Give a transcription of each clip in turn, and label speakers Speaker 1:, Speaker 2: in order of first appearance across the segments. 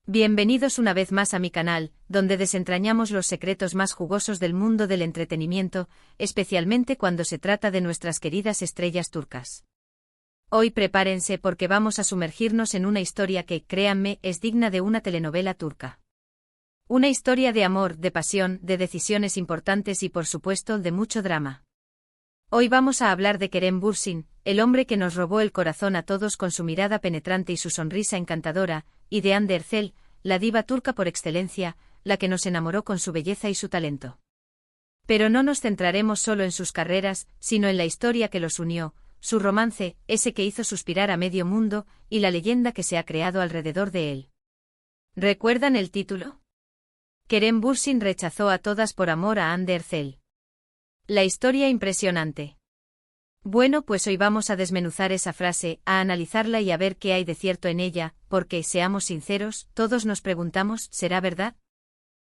Speaker 1: Bienvenidos una vez más a mi canal, donde desentrañamos los secretos más jugosos del mundo del entretenimiento, especialmente cuando se trata de nuestras queridas estrellas turcas. Hoy prepárense porque vamos a sumergirnos en una historia que, créanme, es digna de una telenovela turca. Una historia de amor, de pasión, de decisiones importantes y por supuesto de mucho drama. Hoy vamos a hablar de Kerem Bürsin, el hombre que nos robó el corazón a todos con su mirada penetrante y su sonrisa encantadora, y de Hande Erçel, la diva turca por excelencia, la que nos enamoró con su belleza y su talento. Pero no nos centraremos solo en sus carreras, sino en la historia que los unió, su romance, ese que hizo suspirar a medio mundo, y la leyenda que se ha creado alrededor de él. ¿Recuerdan el título? Kerem Bürsin rechazó a todas por amor a Hande Erçel. La historia impresionante. Bueno, pues hoy vamos a desmenuzar esa frase, a analizarla y a ver qué hay de cierto en ella, porque, seamos sinceros, todos nos preguntamos, ¿será verdad?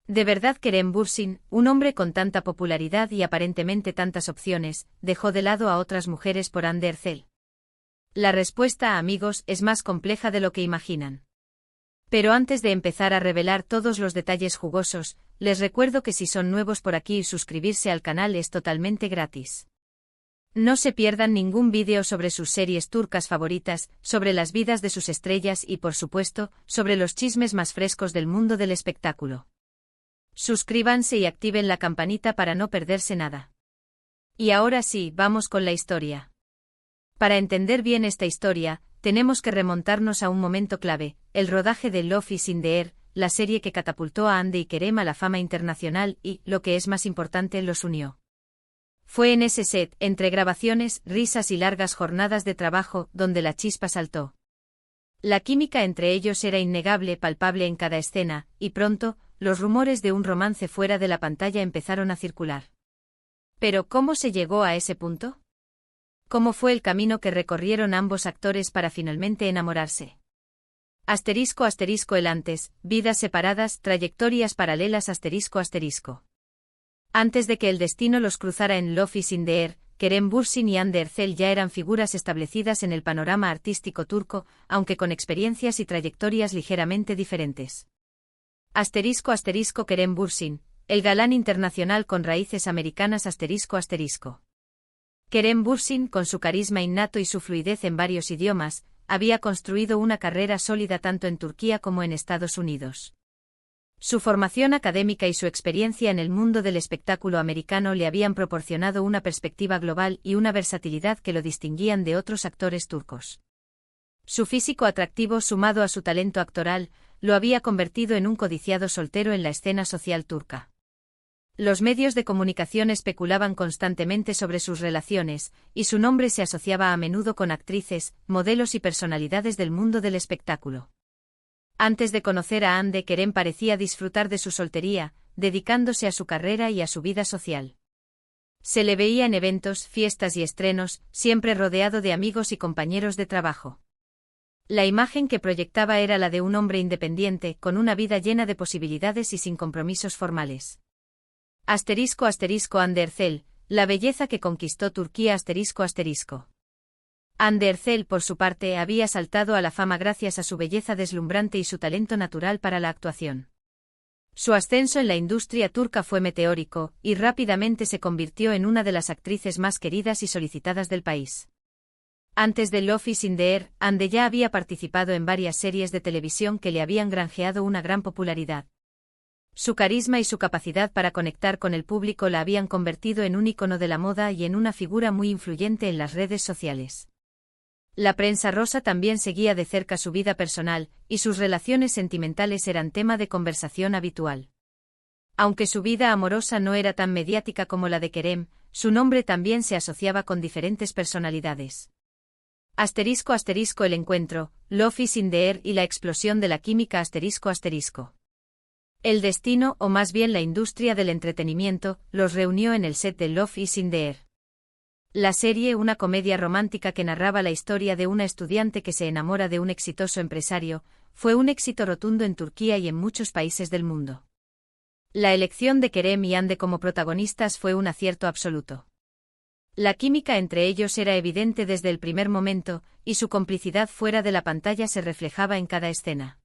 Speaker 1: ¿De verdad Kerem Bürsin, un hombre con tanta popularidad y aparentemente tantas opciones, dejó de lado a otras mujeres por Hande Erçel? La respuesta, amigos, es más compleja de lo que imaginan. Pero antes de empezar a revelar todos los detalles jugosos, les recuerdo que si son nuevos por aquí, suscribirse al canal es totalmente gratis. No se pierdan ningún vídeo sobre sus series turcas favoritas, sobre las vidas de sus estrellas y, por supuesto, sobre los chismes más frescos del mundo del espectáculo. Suscríbanse y activen la campanita para no perderse nada. Y ahora sí, vamos con la historia. Para entender bien esta historia, tenemos que remontarnos a un momento clave, el rodaje de Love is in the Air, la serie que catapultó a Hande y Kerem a la fama internacional y, lo que es más importante, los unió. Fue en ese set, entre grabaciones, risas y largas jornadas de trabajo, donde la chispa saltó. La química entre ellos era innegable, palpable en cada escena, y pronto, los rumores de un romance fuera de la pantalla empezaron a circular. Pero ¿cómo se llegó a ese punto? ¿Cómo fue el camino que recorrieron ambos actores para finalmente enamorarse? *** El antes, vidas separadas, trayectorias paralelas ***. Antes de que el destino los cruzara en Love is in the Air, Kerem Bürsin y Hande Erçel ya eran figuras establecidas en el panorama artístico turco, aunque con experiencias y trayectorias ligeramente diferentes. *** Kerem Bürsin, el galán internacional con raíces americanas ***. Kerem Bürsin, con su carisma innato y su fluidez en varios idiomas, había construido una carrera sólida tanto en Turquía como en Estados Unidos. Su formación académica y su experiencia en el mundo del espectáculo americano le habían proporcionado una perspectiva global y una versatilidad que lo distinguían de otros actores turcos. Su físico atractivo, sumado a su talento actoral, lo había convertido en un codiciado soltero en la escena social turca. Los medios de comunicación especulaban constantemente sobre sus relaciones, y su nombre se asociaba a menudo con actrices, modelos y personalidades del mundo del espectáculo. Antes de conocer a Hande, Kerem parecía disfrutar de su soltería, dedicándose a su carrera y a su vida social. Se le veía en eventos, fiestas y estrenos, siempre rodeado de amigos y compañeros de trabajo. La imagen que proyectaba era la de un hombre independiente, con una vida llena de posibilidades y sin compromisos formales. *** Hande Erçel, la belleza que conquistó Turquía ***. Hande Erçel, por su parte, había saltado a la fama gracias a su belleza deslumbrante y su talento natural para la actuación. Su ascenso en la industria turca fue meteórico, y rápidamente se convirtió en una de las actrices más queridas y solicitadas del país. Antes de Love is in the Air, Hande ya había participado en varias series de televisión que le habían granjeado una gran popularidad. Su carisma y su capacidad para conectar con el público la habían convertido en un ícono de la moda y en una figura muy influyente en las redes sociales. La prensa rosa también seguía de cerca su vida personal, y sus relaciones sentimentales eran tema de conversación habitual. Aunque su vida amorosa no era tan mediática como la de Kerem, su nombre también se asociaba con diferentes personalidades. *** El encuentro, Love is in the Air y la explosión de la química ***. El destino, o más bien la industria del entretenimiento, los reunió en el set de Love is in the Air. La serie, una comedia romántica que narraba la historia de una estudiante que se enamora de un exitoso empresario, fue un éxito rotundo en Turquía y en muchos países del mundo. La elección de Kerem y Hande como protagonistas fue un acierto absoluto. La química entre ellos era evidente desde el primer momento, y su complicidad fuera de la pantalla se reflejaba en cada escena.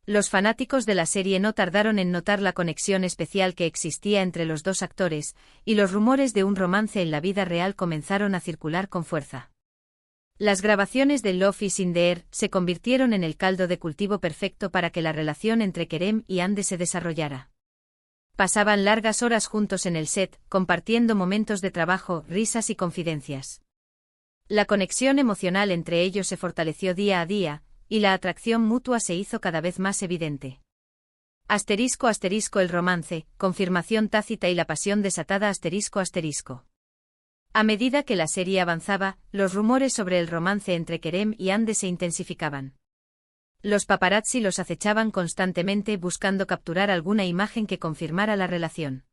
Speaker 1: Los fanáticos de la serie no tardaron en notar la conexión especial que existía entre los dos actores, y los rumores de un romance en la vida real comenzaron a circular con fuerza. Las grabaciones de Love is in the Air se convirtieron en el caldo de cultivo perfecto para que la relación entre Kerem y Ande se desarrollara. Pasaban largas horas juntos en el set, compartiendo momentos de trabajo, risas y confidencias. La conexión emocional entre ellos se fortaleció día a día, y la atracción mutua se hizo cada vez más evidente. *** El romance, confirmación tácita y la pasión desatada. ***. A medida que la serie avanzaba, los rumores sobre el romance entre Kerem y Ande se intensificaban. Los paparazzi los acechaban constantemente buscando capturar alguna imagen que confirmara la relación.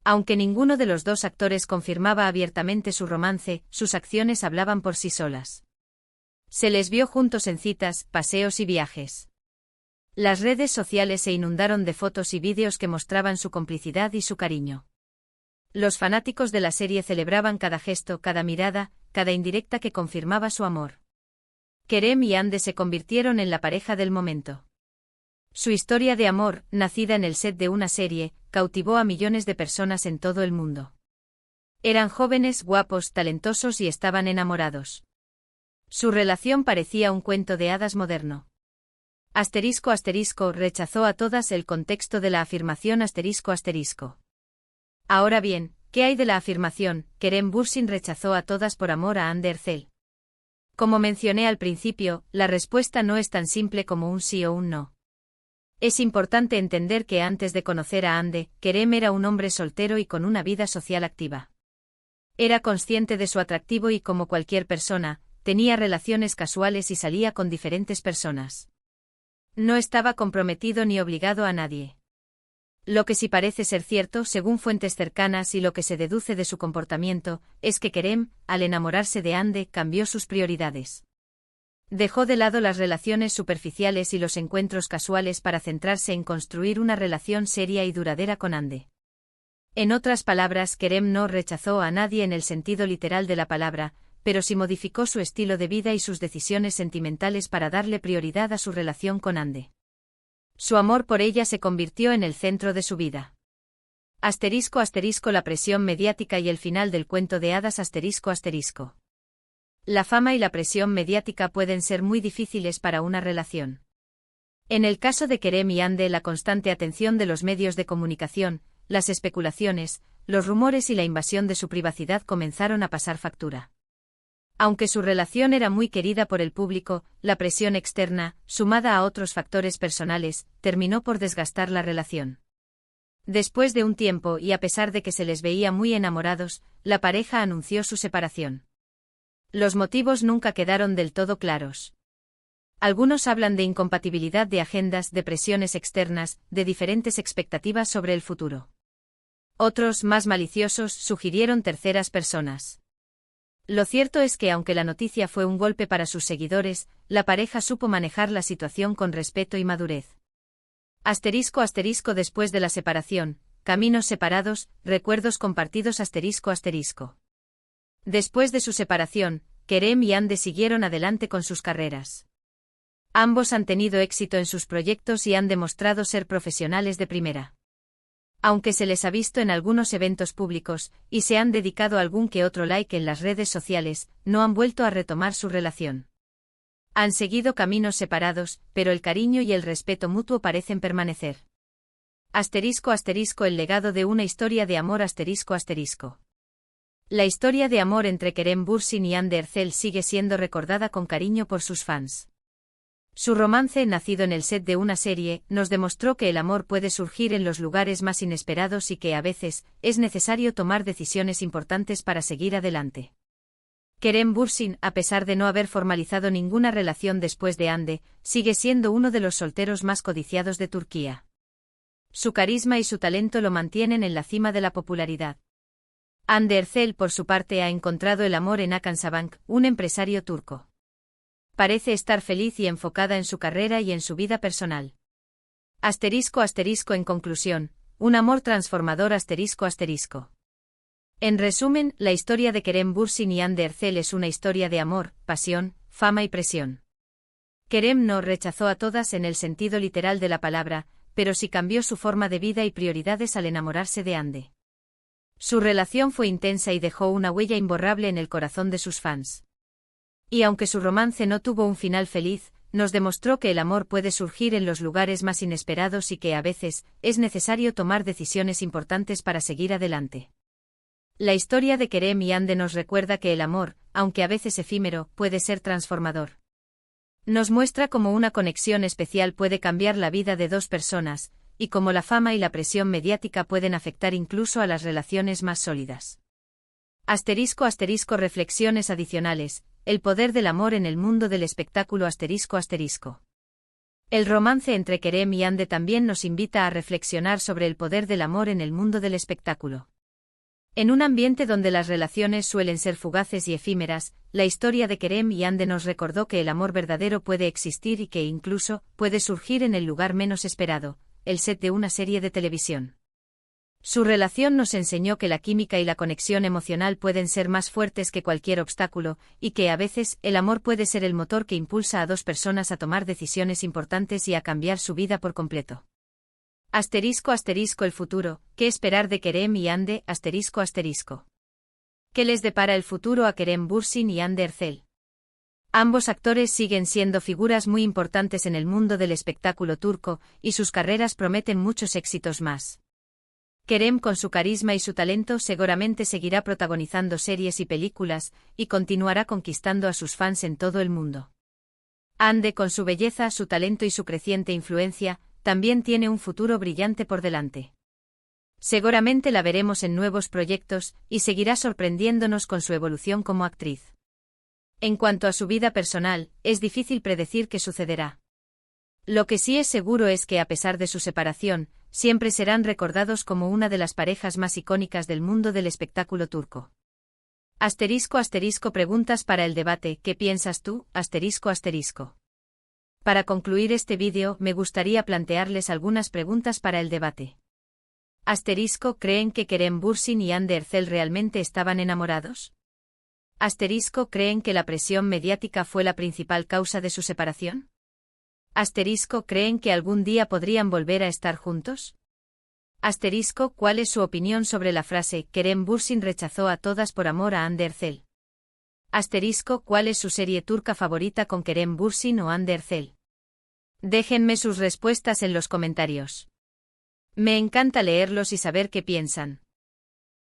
Speaker 1: Aunque ninguno de los dos actores confirmaba abiertamente su romance, sus acciones hablaban por sí solas. Se les vio juntos en citas, paseos y viajes. Las redes sociales se inundaron de fotos y vídeos que mostraban su complicidad y su cariño. Los fanáticos de la serie celebraban cada gesto, cada mirada, cada indirecta que confirmaba su amor. Kerem y Ande se convirtieron en la pareja del momento. Su historia de amor, nacida en el set de una serie, cautivó a millones de personas en todo el mundo. Eran jóvenes, guapos, talentosos y estaban enamorados. Su relación parecía un cuento de hadas moderno. ***, rechazó a todas. El contexto de la afirmación ***. Ahora bien, ¿qué hay de la afirmación? Kerem Bürsin rechazó a todas por amor a Ande Erçel. Como mencioné al principio, la respuesta no es tan simple como un sí o un no. Es importante entender que antes de conocer a Ande, Kerem era un hombre soltero y con una vida social activa. Era consciente de su atractivo y, como cualquier persona, tenía relaciones casuales y salía con diferentes personas. No estaba comprometido ni obligado a nadie. Lo que sí parece ser cierto, según fuentes cercanas y lo que se deduce de su comportamiento, es que Kerem, al enamorarse de Ande, cambió sus prioridades. Dejó de lado las relaciones superficiales y los encuentros casuales para centrarse en construir una relación seria y duradera con Ande. En otras palabras, Kerem no rechazó a nadie en el sentido literal de la palabra, pero sí modificó su estilo de vida y sus decisiones sentimentales para darle prioridad a su relación con Ande. Su amor por ella se convirtió en el centro de su vida. ***, la presión mediática y el final del cuento de hadas. ***. La fama y la presión mediática pueden ser muy difíciles para una relación. En el caso de Kerem y Ande, la constante atención de los medios de comunicación, las especulaciones, los rumores y la invasión de su privacidad comenzaron a pasar factura. Aunque su relación era muy querida por el público, la presión externa, sumada a otros factores personales, terminó por desgastar la relación. Después de un tiempo y a pesar de que se les veía muy enamorados, la pareja anunció su separación. Los motivos nunca quedaron del todo claros. Algunos hablan de incompatibilidad de agendas, de presiones externas, de diferentes expectativas sobre el futuro. Otros, más maliciosos, sugirieron terceras personas. Lo cierto es que aunque la noticia fue un golpe para sus seguidores, la pareja supo manejar la situación con respeto y madurez. ***, después de la separación, caminos separados, recuerdos compartidos. ***. Después de su separación, Kerem y Ande siguieron adelante con sus carreras. Ambos han tenido éxito en sus proyectos y han demostrado ser profesionales de primera. Aunque se les ha visto en algunos eventos públicos, y se han dedicado algún que otro like en las redes sociales, no han vuelto a retomar su relación. Han seguido caminos separados, pero el cariño y el respeto mutuo parecen permanecer. ***, el legado de una historia de amor. ***. La historia de amor entre Kerem Bürsin y Ande Erçel sigue siendo recordada con cariño por sus fans. Su romance, nacido en el set de una serie, nos demostró que el amor puede surgir en los lugares más inesperados y que a veces es necesario tomar decisiones importantes para seguir adelante. Kerem Bürsin, a pesar de no haber formalizado ninguna relación después de Ande, sigue siendo uno de los solteros más codiciados de Turquía. Su carisma y su talento lo mantienen en la cima de la popularidad. Ande Erçel, por su parte, ha encontrado el amor en Hakan Sabank, un empresario turco. Parece estar feliz y enfocada en su carrera y en su vida personal. ***, en conclusión, un amor transformador. ***. En resumen, la historia de Kerem Bürsin y Ande Erçel es una historia de amor, pasión, fama y presión. Kerem no rechazó a todas en el sentido literal de la palabra, pero sí cambió su forma de vida y prioridades al enamorarse de Hande. Su relación fue intensa y dejó una huella imborrable en el corazón de sus fans. Y aunque su romance no tuvo un final feliz, nos demostró que el amor puede surgir en los lugares más inesperados y que a veces es necesario tomar decisiones importantes para seguir adelante. La historia de Kerem y Hande nos recuerda que el amor, aunque a veces efímero, puede ser transformador. Nos muestra cómo una conexión especial puede cambiar la vida de dos personas, y cómo la fama y la presión mediática pueden afectar incluso a las relaciones más sólidas. *** Reflexiones adicionales. El poder del amor en el mundo del espectáculo. ***. El romance entre Kerem y Hande también nos invita a reflexionar sobre el poder del amor en el mundo del espectáculo. En un ambiente donde las relaciones suelen ser fugaces y efímeras, la historia de Kerem y Hande nos recordó que el amor verdadero puede existir y que incluso puede surgir en el lugar menos esperado, el set de una serie de televisión. Su relación nos enseñó que la química y la conexión emocional pueden ser más fuertes que cualquier obstáculo, y que a veces el amor puede ser el motor que impulsa a dos personas a tomar decisiones importantes y a cambiar su vida por completo. ***El futuro. ¿Qué esperar de Kerem y Hande? ¿Qué les depara el futuro a Kerem Bürsin y Hande Erçel? Ambos actores siguen siendo figuras muy importantes en el mundo del espectáculo turco, y sus carreras prometen muchos éxitos más. Kerem, con su carisma y su talento, seguramente seguirá protagonizando series y películas, y continuará conquistando a sus fans en todo el mundo. Hande, con su belleza, su talento y su creciente influencia, también tiene un futuro brillante por delante. Seguramente la veremos en nuevos proyectos, y seguirá sorprendiéndonos con su evolución como actriz. En cuanto a su vida personal, es difícil predecir qué sucederá. Lo que sí es seguro es que, a pesar de su separación, siempre serán recordados como una de las parejas más icónicas del mundo del espectáculo turco. ***. Preguntas para el debate. ¿Qué piensas tú? ***. Para concluir este vídeo, me gustaría plantearles algunas preguntas para el debate. ¿Creen que Kerem Bürsin y Hande Erçel realmente estaban enamorados? ¿Creen que la presión mediática fue la principal causa de su separación? ¿Creen que algún día podrían volver a estar juntos? ¿Cuál es su opinión sobre la frase Kerem Bürsin rechazó a todas por amor a Hande Erçel? ¿Cuál es su serie turca favorita con Kerem Bürsin o Hande Erçel? Déjenme sus respuestas en los comentarios. Me encanta leerlos y saber qué piensan.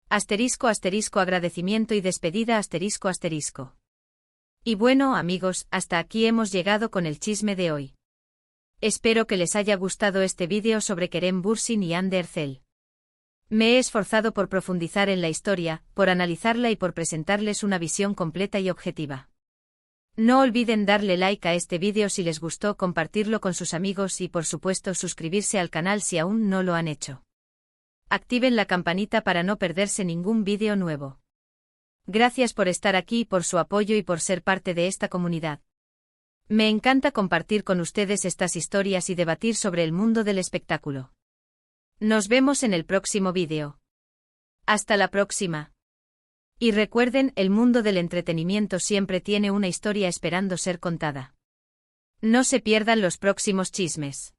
Speaker 1: Agradecimiento y despedida. Y bueno, amigos, hasta aquí hemos llegado con el chisme de hoy. Espero que les haya gustado este vídeo sobre Kerem Bürsin y Hande Erçel. Me he esforzado por profundizar en la historia, por analizarla y por presentarles una visión completa y objetiva. No olviden darle like a este vídeo si les gustó, compartirlo con sus amigos y por supuesto suscribirse al canal si aún no lo han hecho. Activen la campanita para no perderse ningún vídeo nuevo. Gracias por estar aquí, por su apoyo y por ser parte de esta comunidad. Me encanta compartir con ustedes estas historias y debatir sobre el mundo del espectáculo. Nos vemos en el próximo vídeo. Hasta la próxima. Y recuerden, el mundo del entretenimiento siempre tiene una historia esperando ser contada. No se pierdan los próximos chismes.